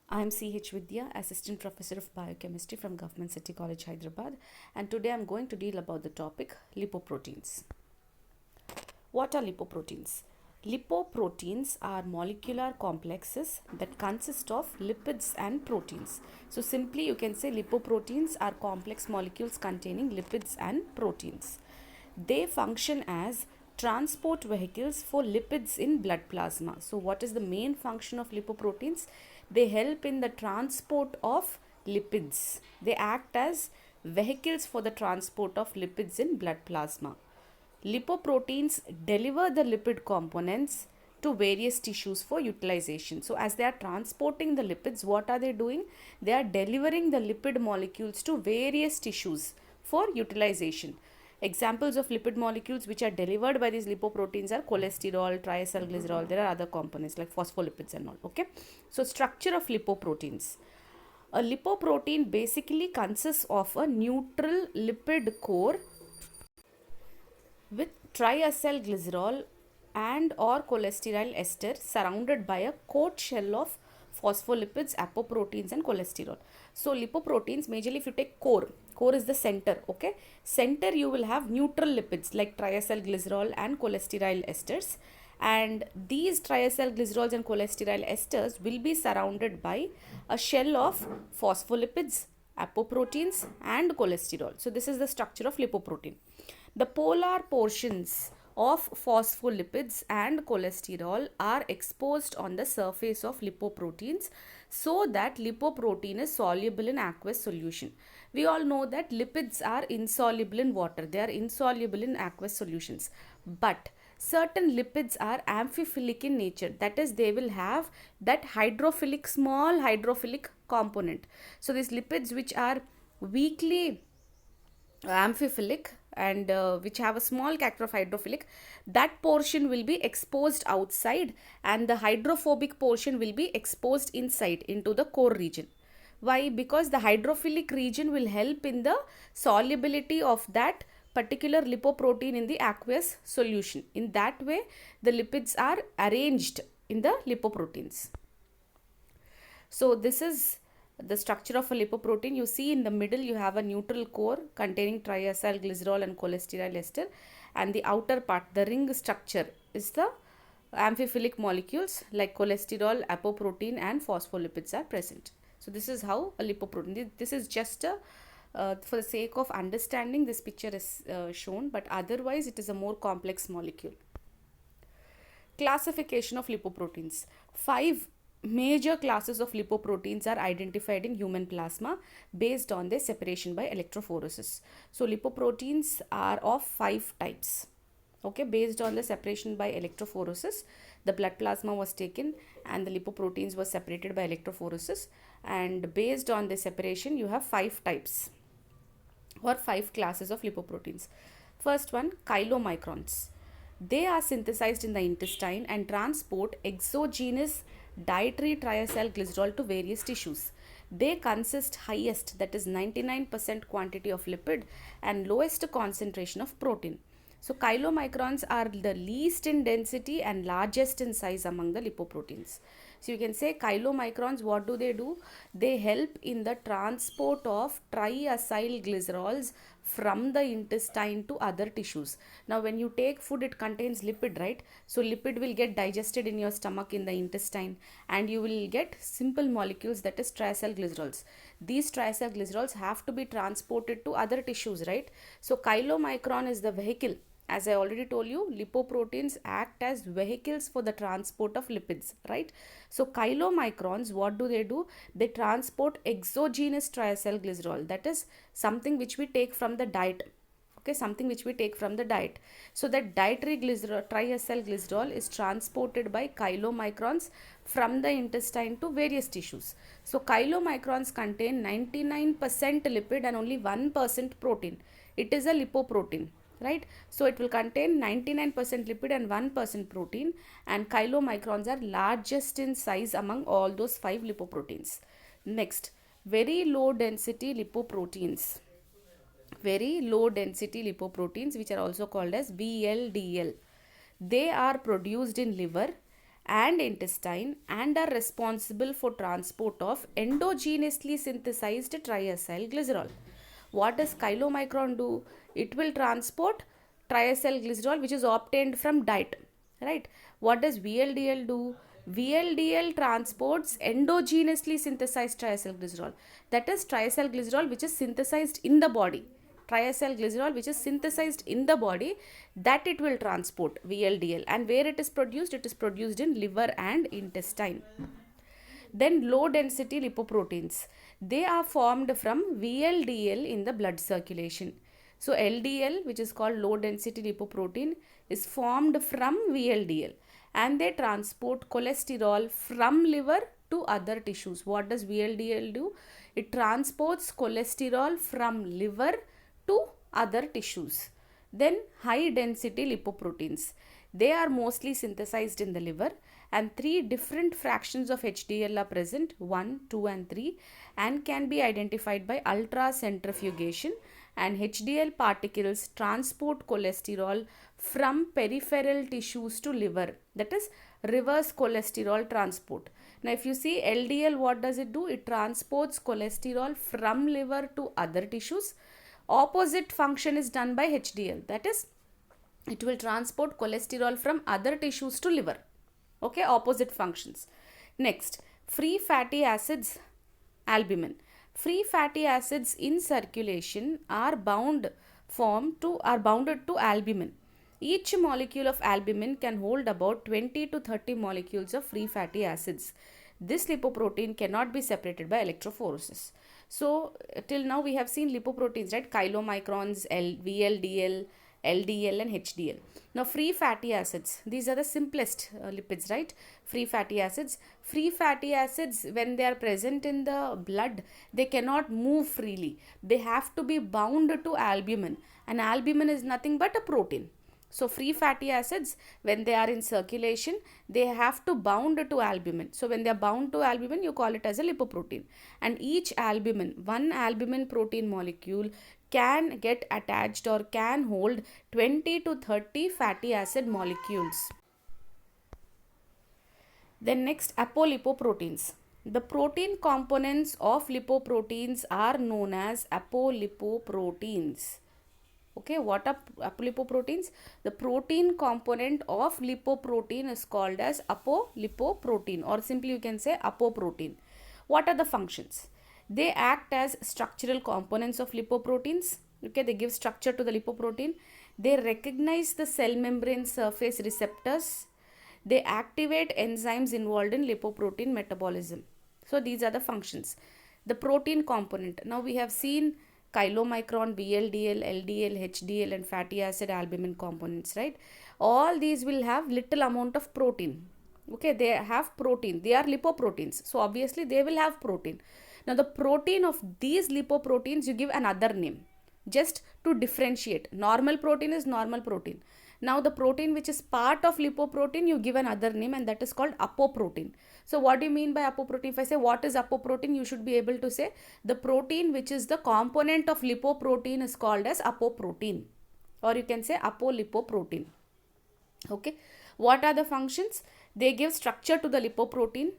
I am CH Vidya, Assistant Professor of Biochemistry from Government City College, Hyderabad, and today I am going to deal about the topic lipoproteins. What are lipoproteins? Lipoproteins are molecular complexes that consist of lipids and proteins. So, simply you can say lipoproteins are complex molecules containing lipids and proteins. They function as transport vehicles for lipids in blood plasma. So, what is the main function of lipoproteins? They help in the transport of lipids. They act as vehicles for the transport of lipids in blood plasma. Lipoproteins deliver the lipid components to various tissues for utilization. So, as they are transporting the lipids, what are they doing? They are delivering the lipid molecules to various tissues for utilization. Examples of lipid molecules which are delivered by these lipoproteins are cholesterol, triacylglycerol. There are other components like phospholipids and all. Okay. So, structure of lipoproteins. A lipoprotein basically consists of a neutral lipid core with triacylglycerol and or cholesterol ester surrounded by a coat shell of phospholipids, apoproteins and cholesterol. So lipoproteins, majorly if you take core is the center, okay. Center you will have neutral lipids like triacylglycerol and cholesterol esters, and these triacylglycerols and cholesterol esters will be surrounded by a shell of phospholipids, apoproteins and cholesterol. So this is the structure of lipoprotein. The polar portions of phospholipids and cholesterol are exposed on the surface of lipoproteins so that lipoprotein is soluble in aqueous solution. We all know that lipids are insoluble in water. They are insoluble in aqueous solutions. But certain lipids are amphiphilic in nature. That is, they will have that hydrophilic, small hydrophilic component. So these lipids which are weakly amphiphilic and which have a small character of hydrophilic, that portion will be exposed outside and the hydrophobic portion will be exposed inside into the core region. Why? Because the hydrophilic region will help in the solubility of that particular lipoprotein in the aqueous solution. In that way the lipids are arranged in the lipoproteins. So this is the structure of a lipoprotein. You see in the middle you have a neutral core containing triacylglycerol and cholesterol ester, and the outer part, the ring structure, is the amphiphilic molecules like cholesterol, apoprotein and phospholipids are present. So this is how a lipoprotein. This is just a for the sake of understanding, this picture is shown, but otherwise it is a more complex molecule. Classification of lipoproteins. 5 major classes of lipoproteins are identified in human plasma based on their separation by electrophoresis. So lipoproteins are of 5 types. Okay, based on the separation by electrophoresis, the blood plasma was taken and the lipoproteins were separated by electrophoresis, and based on the separation you have 5 types or 5 classes of lipoproteins. First one, chylomicrons. They are synthesized in the intestine and transport exogenous dietary triacylglycerol to various tissues. They consist highest, that is 99% quantity of lipid and lowest concentration of protein. So chylomicrons are the least in density and largest in size among the lipoproteins. So you can say chylomicrons, what do? They help in the transport of triacylglycerols from the intestine to other tissues. Now when you take food, it contains lipid, right? So lipid will get digested in your stomach, in the intestine, and you will get simple molecules, that is triacylglycerols. These triacylglycerols have to be transported to other tissues, right? So chylomicron is the vehicle. As I already told you, lipoproteins act as vehicles for the transport of lipids, right? So chylomicrons, what do? They transport exogenous triacylglycerol, that is something which we take from the diet. Okay, something which we take from the diet. So that dietary triacylglycerol is transported by chylomicrons from the intestine to various tissues. So chylomicrons contain 99% lipid and only 1% protein. It is a lipoprotein, right? So it will contain 99% lipid and 1% protein, and chylomicrons are largest in size among all those 5 lipoproteins. Next, very low density lipoproteins. Very low density lipoproteins, which are also called as VLDL. They are produced in liver and intestine and are responsible for transport of endogenously synthesized triacyl glycerol. What does chylomicron do? It will transport triacyl glycerol which is obtained from diet, right? What does VLDL do? VLDL transports endogenously synthesized triacyl glycerol, that is triacyl glycerol which is synthesized in the body. Triacyl glycerol which is synthesized in the body, that it will transport VLDL, and where it is produced? It is produced in liver and intestine. Then low density lipoproteins, they are formed from VLDL in the blood circulation. So LDL, which is called low density lipoprotein, is formed from VLDL, and they transport cholesterol from liver to other tissues. What does VLDL do? It transports cholesterol from liver to other tissues. Then high density lipoproteins, they are mostly synthesized in the liver, and three different fractions of HDL are present, 1, 2 and 3, and can be identified by ultracentrifugation, and HDL particles transport cholesterol from peripheral tissues to liver, that is reverse cholesterol transport. Now if you see LDL, what does it do? It transports cholesterol from liver to other tissues. Opposite function is done by HDL, that is it will transport cholesterol from other tissues to liver. Okay, opposite functions. Next, free fatty acids, albumin. Free fatty acids in circulation are bounded to albumin. Each molecule of albumin can hold about 20 to 30 molecules of free fatty acids. This lipoprotein cannot be separated by electrophoresis. So till now we have seen lipoproteins, right? Chylomicrons, VLDL, LDL and HDL. Now free fatty acids, these are the simplest lipids, right? Free fatty acids. Free fatty acids, when they are present in the blood, they cannot move freely. They have to be bound to albumin, and albumin is nothing but a protein. So free fatty acids, when they are in circulation, they have to bound to albumin. So when they are bound to albumin, you call it as a lipoprotein. And each albumin, one albumin protein molecule can get attached or can hold 20 to 30 fatty acid molecules. Then next, apolipoproteins. The protein components of lipoproteins are known as apolipoproteins. Okay, what are apolipoproteins? The protein component of lipoprotein is called as apolipoprotein, or simply you can say apoprotein. What are the functions? They act as structural components of lipoproteins. Okay, they give structure to the lipoprotein. They recognize the cell membrane surface receptors. They activate enzymes involved in lipoprotein metabolism. So these are the functions. The protein component. Now we have seen chylomicron, VLDL, LDL, HDL and fatty acid albumin components, right? All these will have little amount of protein. Okay, they have protein. They are lipoproteins. So obviously they will have protein. Now the protein of these lipoproteins, you give another name just to differentiate. Normal protein is normal protein. Now the protein which is part of lipoprotein, you give another name, and that is called apoprotein. So what do you mean by apoprotein? If I say what is apoprotein, you should be able to say the protein which is the component of lipoprotein is called as apoprotein, or you can say apolipoprotein. Okay, what are the functions? They give structure to the lipoprotein.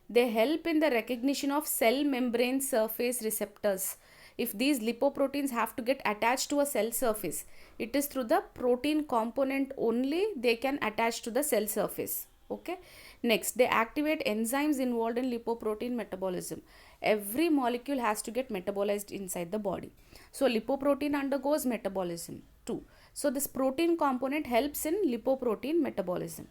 They help in the recognition of cell membrane surface receptors. If these lipoproteins have to get attached to a cell surface, it is through the protein component only they can attach to the cell surface. Okay. Next, they activate enzymes involved in lipoprotein metabolism. Every molecule has to get metabolized inside the body. So lipoprotein undergoes metabolism too. So this protein component helps in lipoprotein metabolism.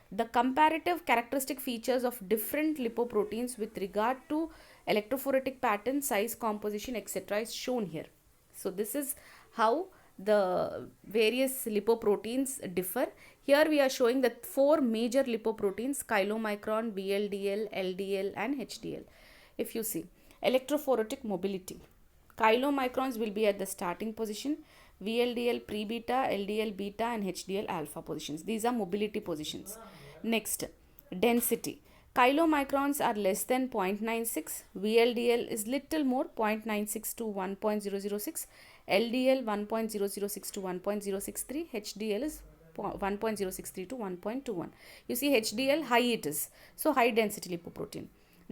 The comparative characteristic features of different lipoproteins with regard to electrophoretic pattern, size, composition, etc. is shown here. So this is how the various lipoproteins differ. Here we are showing the four major lipoproteins: chylomicron, VLDL, LDL and HDL. If you see electrophoretic mobility, chylomicrons will be at the starting position, VLDL pre-beta, LDL beta and HDL alpha positions. These are mobility positions. Next, density. Chylomicrons are less than 0.96, VLDL is little more, 0.96 to 1.006, LDL 1.006 to 1.063, HDL is 1.063 to 1.21. You see HDL, high it is. So high density lipoprotein.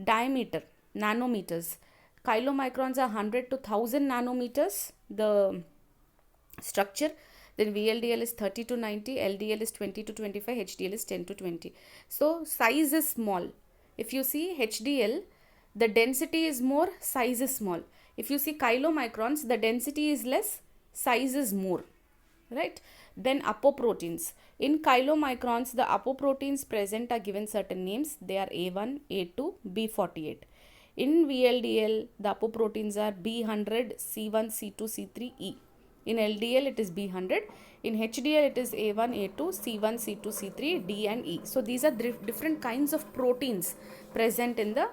Diameter, nanometers. Chylomicrons are 100 to 1000 nanometers. The structure. Then VLDL is 30 to 90, LDL is 20 to 25, HDL is 10 to 20. So size is small. If you see HDL, the density is more, size is small. If you see chylomicrons, the density is less, size is more, right? Then apoproteins. In chylomicrons, the apoproteins present are given certain names. They are A1, A2, B48. In VLDL, the apoproteins are B100, C1, C2, C3, E. In LDL, it is B100. In HDL, it is A1, A2, C1, C2, C3, D and E. So these are different kinds of proteins present in the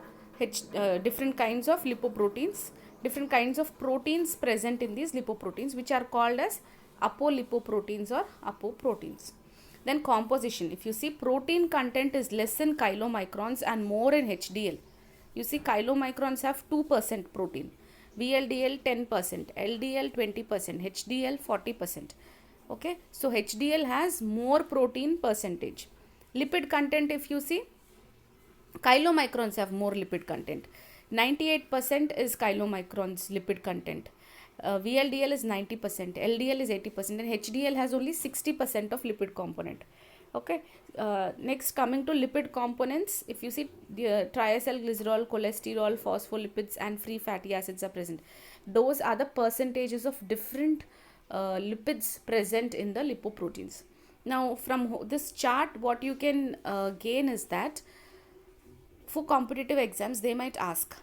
different kinds of lipoproteins, different kinds of proteins present in these lipoproteins, which are called as apolipoproteins or apoproteins. Then composition. If you see, protein content is less in chylomicrons and more in HDL. You see, chylomicrons have 2% protein. VLDL 10%, LDL 20%, HDL 40%. Okay, so HDL has more protein percentage. Lipid content, if you see, chylomicrons have more lipid content. 98% is chylomicrons lipid content. VLDL is 90%, LDL is 80%, and HDL has only 60% of lipid component. Okay, next coming to lipid components, if you see, the triacylglycerol, cholesterol, phospholipids and free fatty acids are present. Those are the percentages of different lipids present in the lipoproteins. Now from this chart, what you can gain is that for competitive exams, they might ask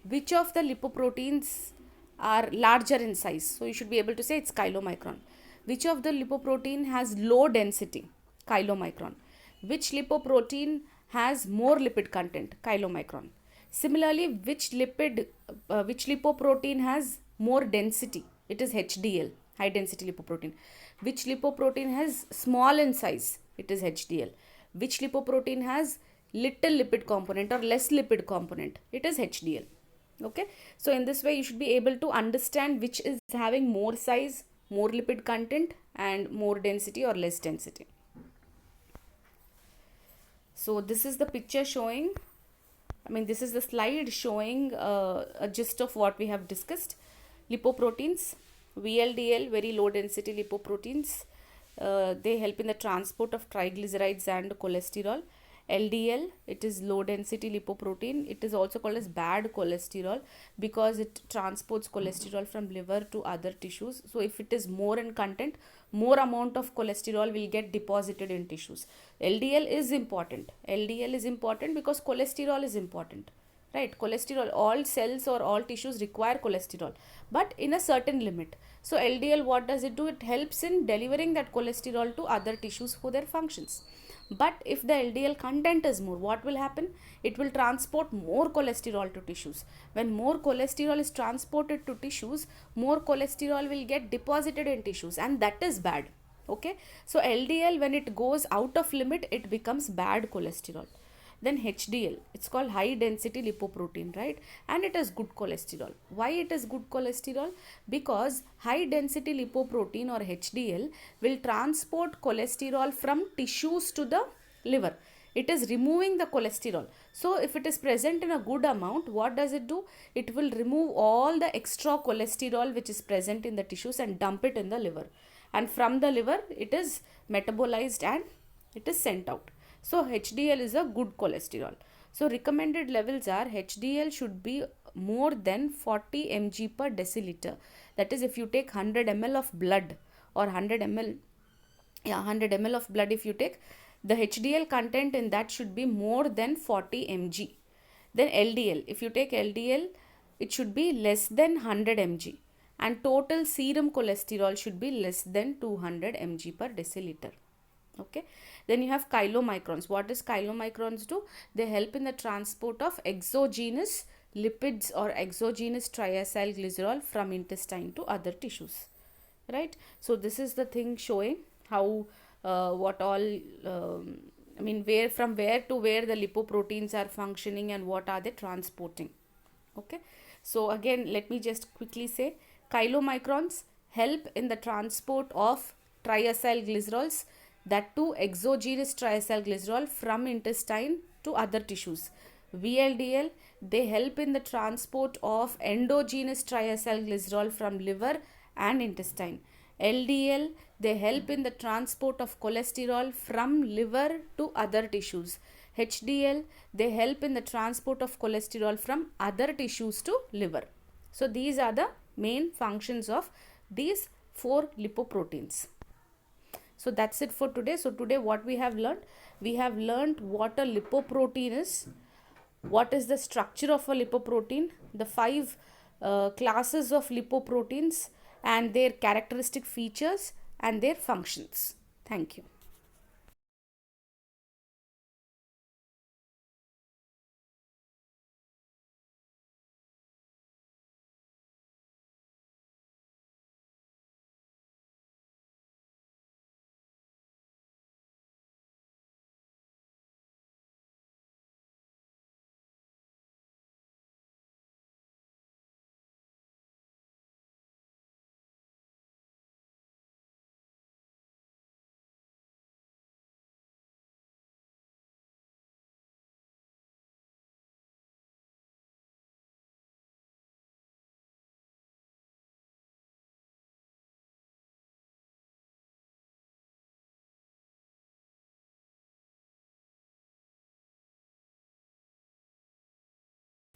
which of the lipoproteins are larger in size. So you should be able to say it's chylomicron. Which of the lipoprotein has low density? Chylomicron. Which lipoprotein has more lipid content? Chylomicron. Similarly, which lipoprotein has more density? It is HDL, high density lipoprotein. Which lipoprotein has small in size? It is HDL. Which lipoprotein has little lipid component or less lipid component? It is HDL. Okay, so in this way you should be able to understand which is having more size, more lipid content and more density or less density. So this is the picture showing, this is the slide showing a gist of what we have discussed. Lipoproteins, VLDL, very low density lipoproteins. They help in the transport of triglycerides and cholesterol. LDL, it is low density lipoprotein. It is also called as bad cholesterol because it transports cholesterol from liver to other tissues. So if it is more in content, more amount of cholesterol will get deposited in tissues. LDL is important. LDL is important because cholesterol is important. Right, cholesterol, all cells or all tissues require cholesterol, but in a certain limit. So LDL, what does it do? It helps in delivering that cholesterol to other tissues for their functions. But if the LDL content is more, what will happen? It will transport more cholesterol to tissues. When more cholesterol is transported to tissues, more cholesterol will get deposited in tissues, and that is bad. Okay, so LDL, when it goes out of limit, it becomes bad cholesterol. Then HDL, it's called high density lipoprotein, right? And it is good cholesterol. Why it is good cholesterol? Because high density lipoprotein or HDL will transport cholesterol from tissues to the liver. It is removing the cholesterol. So if it is present in a good amount, what does it do? It will remove all the extra cholesterol which is present in the tissues and dump it in the liver. And from the liver, it is metabolized and it is sent out. So HDL is a good cholesterol. So recommended levels are HDL should be more than 40 mg per deciliter. That is, if you take 100 ml of blood or 100 ml of blood, if you take, the HDL content in that should be more than 40 mg. Then LDL, if you take LDL, it should be less than 100 mg. And total serum cholesterol should be less than 200 mg per deciliter. Okay, then you have chylomicrons. What does chylomicrons do? They help in the transport of exogenous lipids or exogenous triacylglycerol from intestine to other tissues, right? So this is the thing showing how what all where from where to where the lipoproteins are functioning and what are they transporting. Okay, so again let me just quickly say, chylomicrons help in the transport of triacylglycerols, that too exogenous triacylglycerol from intestine to other tissues. VLDL, they help in the transport of endogenous triacylglycerol from liver and intestine. LDL, they help in the transport of cholesterol from liver to other tissues. HDL, they help in the transport of cholesterol from other tissues to liver. So these are the main functions of these 4 lipoproteins. So that's it for today. So today what we have learned what a lipoprotein is, what is the structure of a lipoprotein, the 5 classes of lipoproteins and their characteristic features and their functions. Thank you.